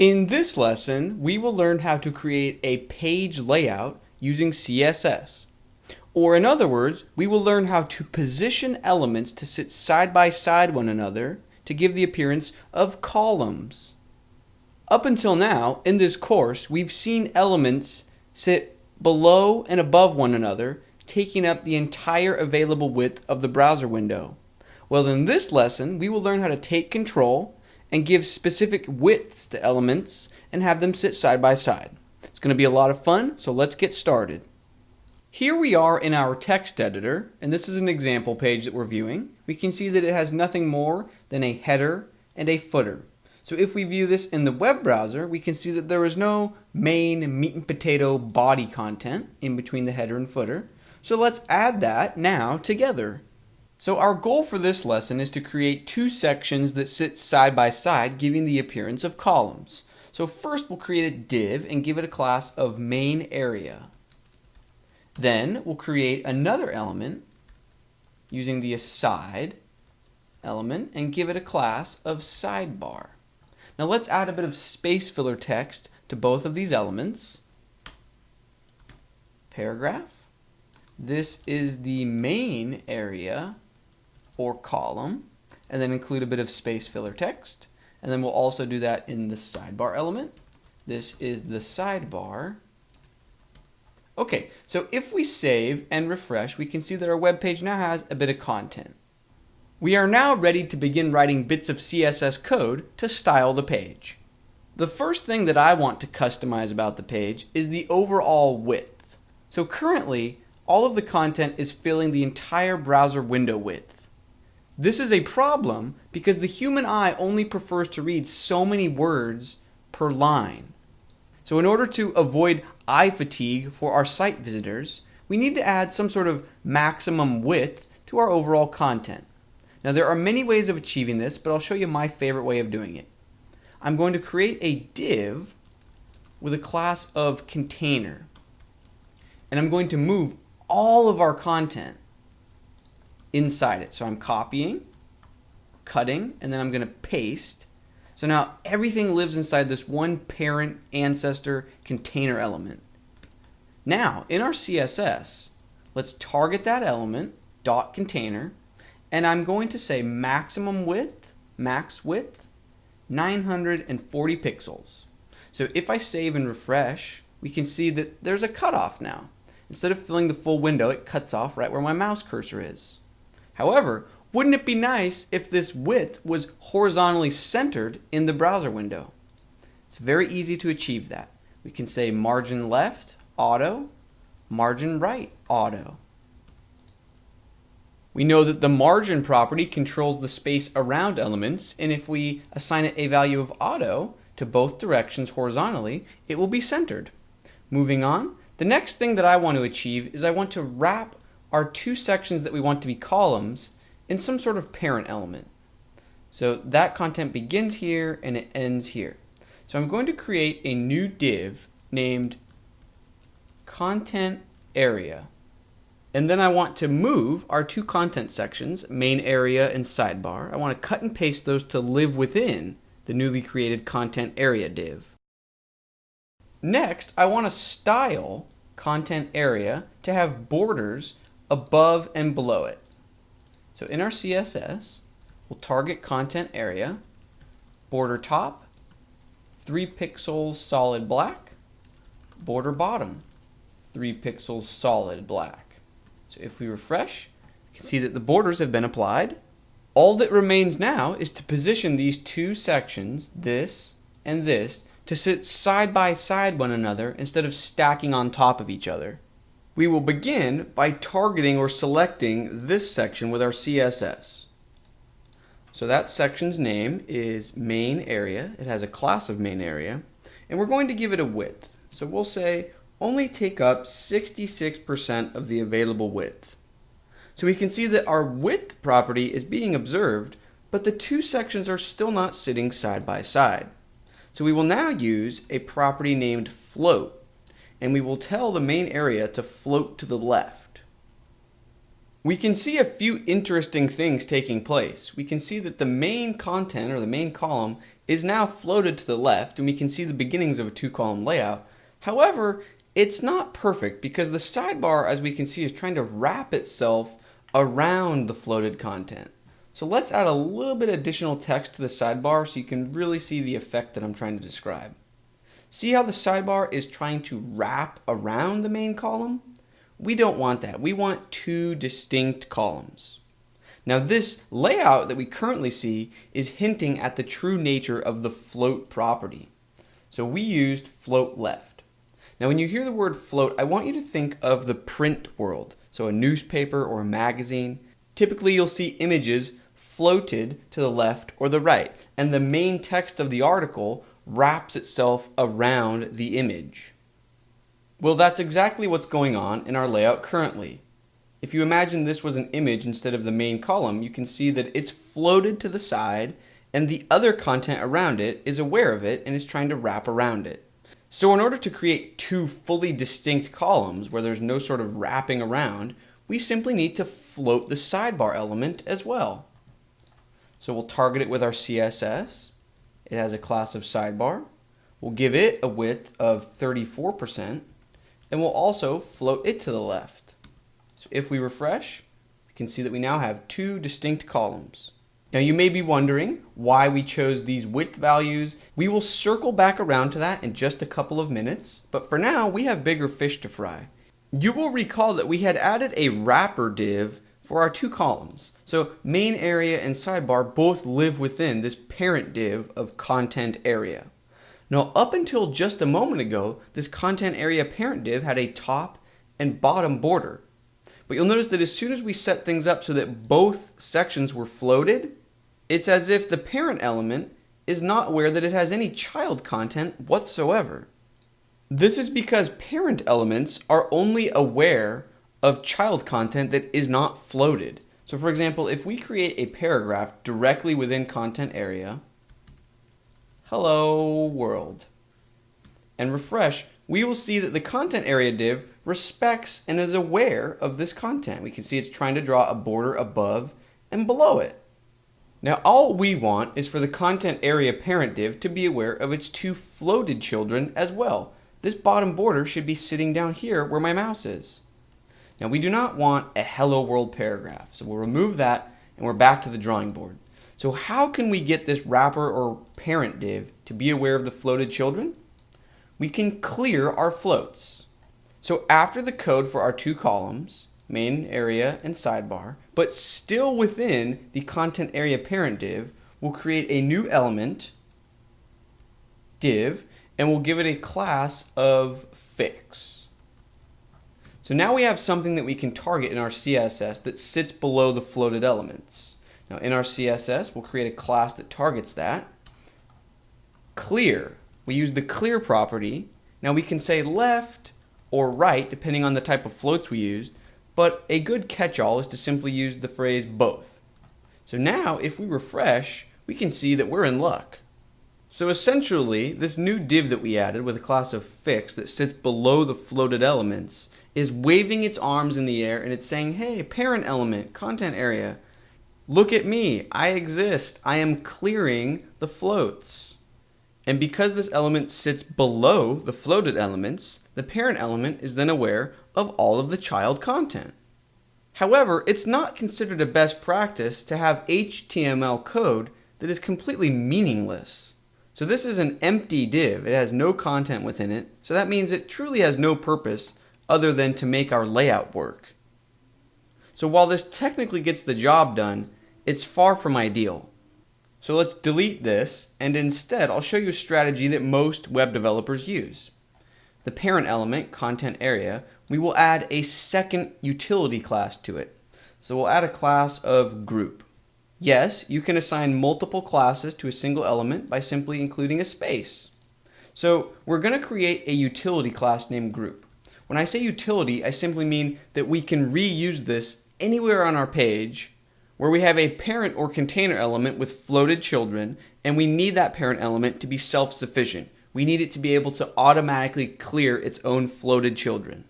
In this lesson, we will learn how to create a page layout using CSS. Or in other words, we will learn how to position elements to sit side by side one another to give the appearance of columns. Up until now, in this course, we've seen elements sit below and above one another, taking up the entire available width of the browser window. Well, in this lesson, we will learn how to take control and give specific widths to elements and have them sit side by side. It's going to be a lot of fun, so let's get started. Here we are in our text editor, and this is an example page that we're viewing. We can see that it has nothing more than a header and a footer. So if we view this in the web browser, we can see that there is no main meat and potato body content in between the header and footer. So let's add that now together. So our goal for this lesson is to create two sections that sit side by side, giving the appearance of columns. So first we'll create a div and give it a class of main area. Then we'll create another element using the aside element and give it a class of sidebar. Now let's add a bit of space filler text to both of these elements. Paragraph. This is the main area or column, and then include a bit of space filler text. And then we'll also do that in the sidebar element. This is the sidebar. Okay, so if we save and refresh, we can see that our web page now has a bit of content. We are now ready to begin writing bits of CSS code to style the page. The first thing that I want to customize about the page is the overall width. So currently, all of the content is filling the entire browser window width. This is a problem because the human eye only prefers to read so many words per line. So in order to avoid eye fatigue for our site visitors, we need to add some sort of maximum width to our overall content. Now there are many ways of achieving this, but I'll show you my favorite way of doing it. I'm going to create a div with a class of container. And I'm going to move all of our content inside it. So I'm copying, cutting, and then I'm going to paste. So now everything lives inside this one parent ancestor container element. Now in our CSS, let's target that element, dot container, and I'm going to say maximum width, max width, 940 pixels. So if I save and refresh, we can see that there's a cutoff now. Instead of filling the full window, it cuts off right where my mouse cursor is. However, wouldn't it be nice if this width was horizontally centered in the browser window? It's very easy to achieve that. We can say margin left, auto, margin right, auto. We know that the margin property controls the space around elements, and if we assign it a value of auto to both directions horizontally, it will be centered. Moving on, the next thing that I want to achieve is I want to wrap our two sections that we want to be columns in some sort of parent element. So that content begins here and it ends here. So I'm going to create a new div named content area. And then I want to move our two content sections, main area and sidebar. I want to cut and paste those to live within the newly created content area div. Next, I want to style content area to have borders above and below it. So in our CSS, we'll target content area, border top, 3 pixels solid black, border bottom, 3 pixels solid black. So if we refresh, you can see that the borders have been applied. All that remains now is to position these two sections, this and this, to sit side by side one another instead of stacking on top of each other. We will begin by targeting or selecting this section with our CSS. So that section's name is main area. It has a class of main area, and we're going to give it a width. So we'll say only take up 66% of the available width. So we can see that our width property is being observed, but the two sections are still not sitting side by side. So we will now use a property named float, and we will tell the main area to float to the left. We can see a few interesting things taking place. We can see that the main content or the main column is now floated to the left, and we can see the beginnings of a two-column layout. However, it's not perfect because the sidebar, as we can see, is trying to wrap itself around the floated content. So let's add a little bit additional text to the sidebar so you can really see the effect that I'm trying to describe. See how the sidebar is trying to wrap around the main column? We don't want that. We want two distinct columns. Now this layout that we currently see is hinting at the true nature of the float property. So we used float left. Now when you hear the word float, I want you to think of the print world. So a newspaper or a magazine. Typically you'll see images floated to the left or the right, and the main text of the article wraps itself around the image. Well, that's exactly what's going on in our layout currently. If you imagine this was an image instead of the main column, you can see that it's floated to the side and the other content around it is aware of it and is trying to wrap around it. So in order to create two fully distinct columns where there's no sort of wrapping around, we simply need to float the sidebar element as well. So we'll target it with our CSS. It has a class of sidebar. We'll give it a width of 34%, and we'll also float it to the left. So if we refresh, we can see that we now have two distinct columns. Now you may be wondering why we chose these width values. We will circle back around to that in just a couple of minutes, but for now we have bigger fish to fry. You will recall that we had added a wrapper div for our two columns. So main area and sidebar both live within this parent div of content area. Now up until just a moment ago, this content area parent div had a top and bottom border. But you'll notice that as soon as we set things up so that both sections were floated, it's as if the parent element is not aware that it has any child content whatsoever. This is because parent elements are only aware of child content that is not floated. So for example, if we create a paragraph directly within content area, hello world, and refresh, we will see that the content area div respects and is aware of this content. We can see it's trying to draw a border above and below it. Now all we want is for the content area parent div to be aware of its two floated children as well. This bottom border should be sitting down here where my mouse is. Now we do not want a hello world paragraph, so we'll remove that and we're back to the drawing board. So how can we get this wrapper or parent div to be aware of the floated children? We can clear our floats. So after the code for our two columns, main area and sidebar, but still within the content area parent div, we'll create a new element, div, and we'll give it a class of fix. So now we have something that we can target in our CSS that sits below the floated elements. Now in our CSS, we'll create a class that targets that. Clear. We use the clear property. Now we can say left or right, depending on the type of floats we used, but a good catch-all is to simply use the phrase both. So now if we refresh, we can see that we're in luck. So essentially, this new div that we added with a class of fix that sits below the floated elements is waving its arms in the air and it's saying, hey, parent element, content area, look at me, I exist, I am clearing the floats. And because this element sits below the floated elements, the parent element is then aware of all of the child content. However, it's not considered a best practice to have HTML code that is completely meaningless. So this is an empty div, it has no content within it, so that means it truly has no purpose other than to make our layout work. So while this technically gets the job done, it's far from ideal. So let's delete this, and instead I'll show you a strategy that most web developers use. The parent element, content area, we will add a second utility class to it. So we'll add a class of group. Yes, you can assign multiple classes to a single element by simply including a space. So we're going to create a utility class named group. When I say utility, I simply mean that we can reuse this anywhere on our page where we have a parent or container element with floated children, and we need that parent element to be self-sufficient. We need it to be able to automatically clear its own floated children.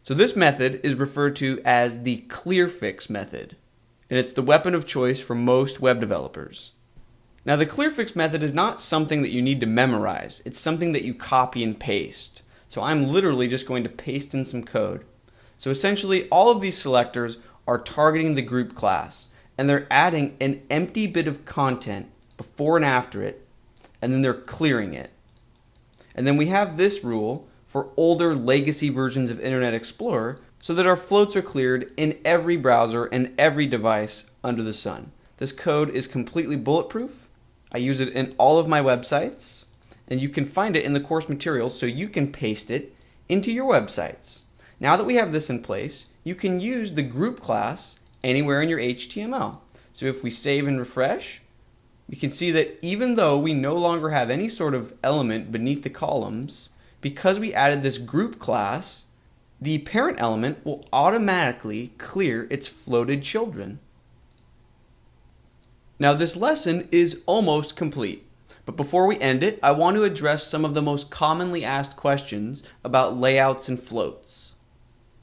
So this method is referred to as the clearFix method, and it's the weapon of choice for most web developers. Now the clearfix method is not something that you need to memorize. It's something that you copy and paste. So I'm literally just going to paste in some code. So essentially all of these selectors are targeting the group class, and they're adding an empty bit of content before and after it, and then they're clearing it. And then we have this rule for older legacy versions of Internet Explorer so that our floats are cleared in every browser and every device under the sun. This code is completely bulletproof. I use it in all of my websites, and you can find it in the course materials so you can paste it into your websites. Now that we have this in place, you can use the group class anywhere in your HTML. So if we save and refresh, we can see that even though we no longer have any sort of element beneath the columns, because we added this group class, the parent element will automatically clear its floated children. Now this lesson is almost complete, but before we end it, I want to address some of the most commonly asked questions about layouts and floats.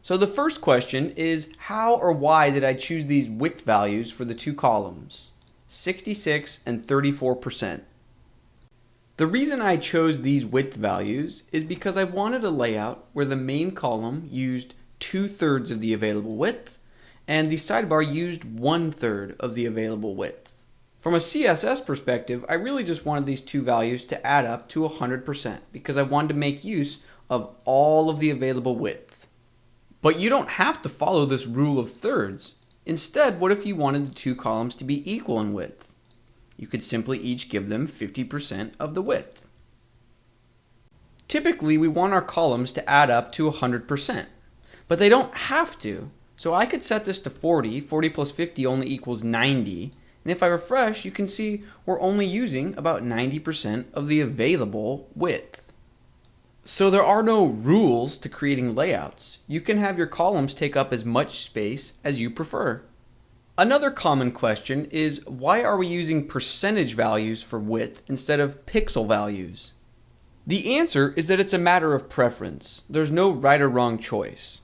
So the first question is, how or why did I choose these width values for the two columns, 66 and 34%? The reason I chose these width values is because I wanted a layout where the main column used 2/3 of the available width and the sidebar used 1/3 of the available width. From a CSS perspective, I really just wanted these two values to add up to 100% because I wanted to make use of all of the available width. But you don't have to follow this rule of thirds. Instead, what if you wanted the two columns to be equal in width? You could simply each give them 50% of the width. Typically, we want our columns to add up to 100%, but they don't have to. So I could set this to 40. 40 plus 50 only equals 90. And if I refresh, you can see we're only using about 90% of the available width. So there are no rules to creating layouts. You can have your columns take up as much space as you prefer. Another common question is, why are we using percentage values for width instead of pixel values? The answer is that it's a matter of preference. There's no right or wrong choice.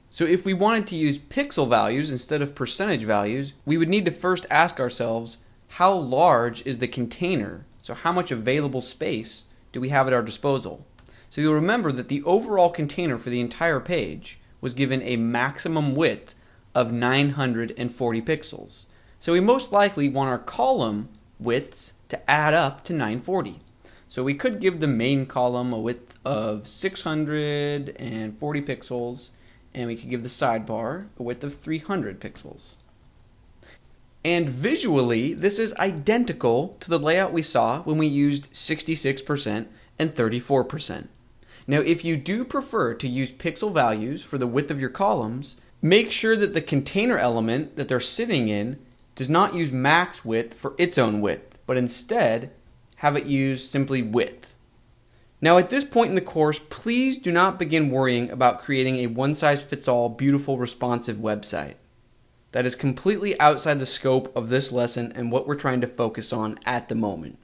So if we wanted to use pixel values instead of percentage values, we would need to first ask ourselves, how large is the container? So how much available space do we have at our disposal? So you'll remember that the overall container for the entire page was given a maximum width of 940 pixels. So we most likely want our column widths to add up to 940. So we could give the main column a width of 640 pixels, and we could give the sidebar a width of 300 pixels. And visually, this is identical to the layout we saw when we used 66% and 34%. Now, if you do prefer to use pixel values for the width of your columns, make sure that the container element that they're sitting in does not use max width for its own width, but instead have it use simply width. Now at this point in the course, please do not begin worrying about creating a one-size-fits-all beautiful responsive website. That is completely outside the scope of this lesson and what we're trying to focus on at the moment.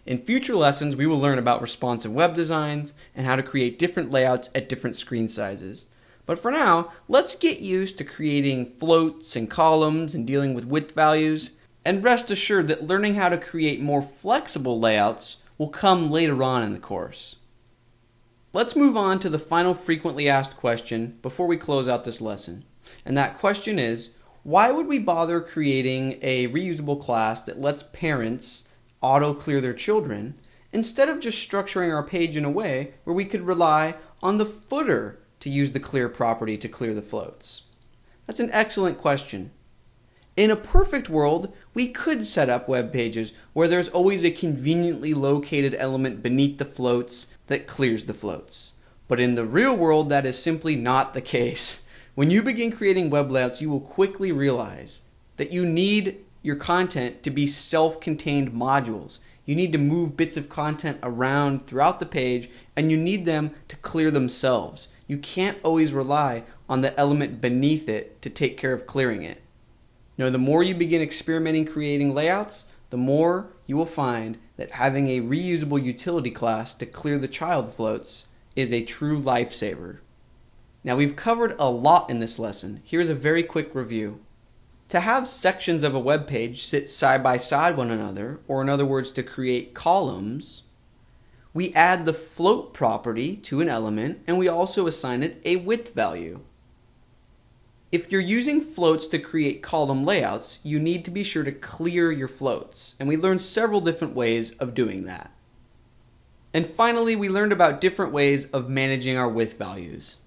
In future lessons, we will learn about responsive web designs and how to create different layouts at different screen sizes. But for now, let's get used to creating floats and columns and dealing with width values, and rest assured that learning how to create more flexible layouts will come later on in the course. Let's move on to the final frequently asked question before we close out this lesson. And that question is, why would we bother creating a reusable class that lets parents auto-clear their children instead of just structuring our page in a way where we could rely on the footer to use the clear property to clear the floats? That's an excellent question. In a perfect world, we could set up web pages where there's always a conveniently located element beneath the floats that clears the floats. But in the real world, that is simply not the case. When you begin creating web layouts, you will quickly realize that you need your content to be self-contained modules. You need to move bits of content around throughout the page, and you need them to clear themselves. You can't always rely on the element beneath it to take care of clearing it. The more you begin experimenting creating layouts, the more you will find that having a reusable utility class to clear the child floats is a true lifesaver. Now, we've covered a lot in this lesson. Here's a very quick review. To have sections of a web page sit side by side one another, or in other words, to create columns, we add the float property to an element and we also assign it a width value. If you're using floats to create column layouts, you need to be sure to clear your floats, and we learned several different ways of doing that. And finally, we learned about different ways of managing our width values.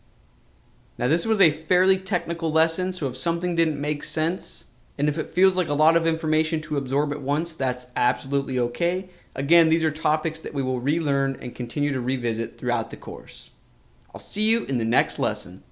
Now, this was a fairly technical lesson, so if something didn't make sense, and if it feels like a lot of information to absorb at once, that's absolutely okay. Again, these are topics that we will relearn and continue to revisit throughout the course. I'll see you in the next lesson.